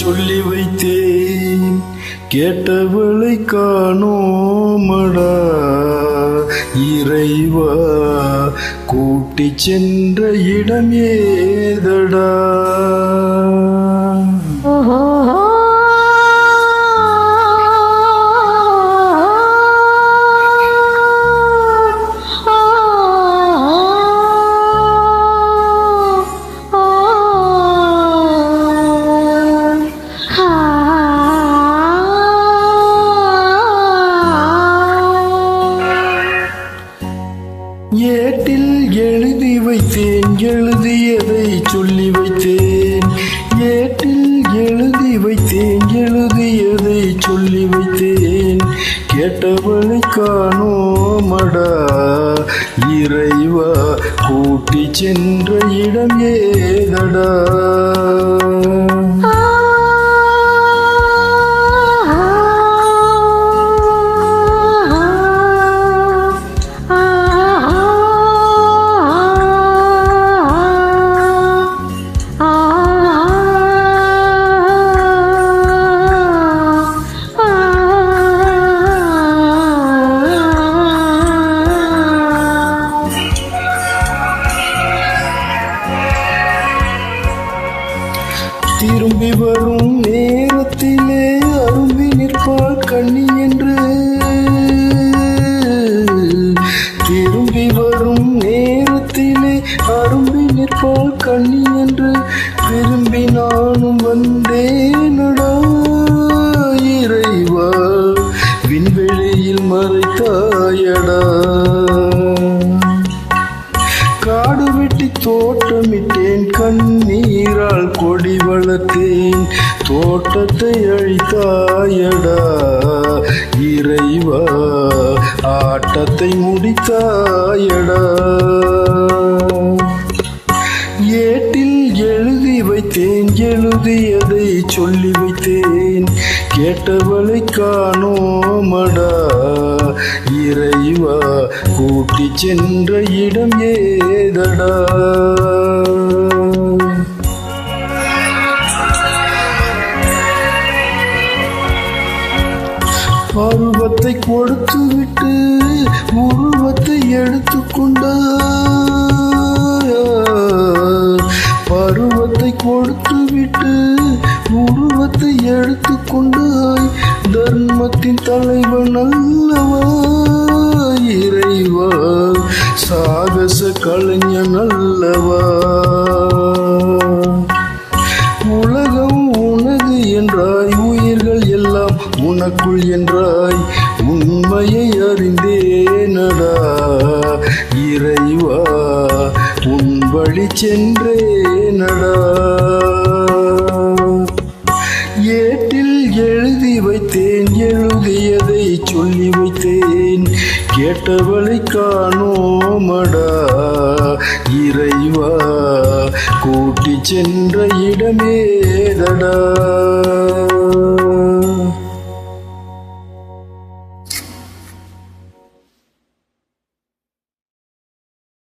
சொல்லி வைத்தேன், கேட்டவளை காணோமடா. இறைவா, கூட்டி சென்ற இடம் ஏதடா? ஏட்டில் எழுதி வைத்தேன், எழுதியதை சொல்லி வைத்தேன். ஏட்டில் எழுதி வைத்தேன், எழுதியதை சொல்லி வைத்தேன். கேட்டவளை காணோமடா. இறைவா, கூட்டி சென்ற இடம் ஏதடா? திரும்பி வரும் நேரத்திலே அரும்பி நிற்பாள் கண்ணி என்று. திரும்பி வரும் நேரத்திலே அரும்பி நிற்பாள் கண்ணி என்று விரும்பி நானும் வந்தேனடா. இறைவா, விண்வெளியில் மறைத்தாயடா. காடு வெட்டி தோட்டமிட்டேன், கண்ணீரால் கொடி வளர்த்தேன். தோட்டத்தை அழித்தாயடா. இறைவா, ஆட்டத்தை முடித்தாயடா. ஏட்டில் எழுதி வைத்தேன், எழுதியதை சொல்லி வைத்தேன். கேட்டவளை காணோமடா. இறைவா, கூட்டி சென்ற இடம் ஏதடா? பருவத்தை கொடுத்து விட்டு உருவத்தை எடுத்துக்கொண்டாய். பருவத்தை கொடுத்து விட்டு உருவத்தை எடுத்துக்கொண்டாய். தர்மத்தின் தலைவன் அல்லவா? இறைவா, சாகச கலைஞன் அல்லவா? உலகம் உனது என்றாய், உயிர்கள் எல்லாம் உனக்குள் என்றாய். உண்மையை அறிந்தேனடா. இறைவா, உன் வழி சென்றேனடா. ஏட்டில் எழுதி வைத்தேன், எழுதியதை சொல்லி வைத்தேன். கேட்டவளை காணோமடா. இறைவா, கூட்டி சென்ற இடமேதடா?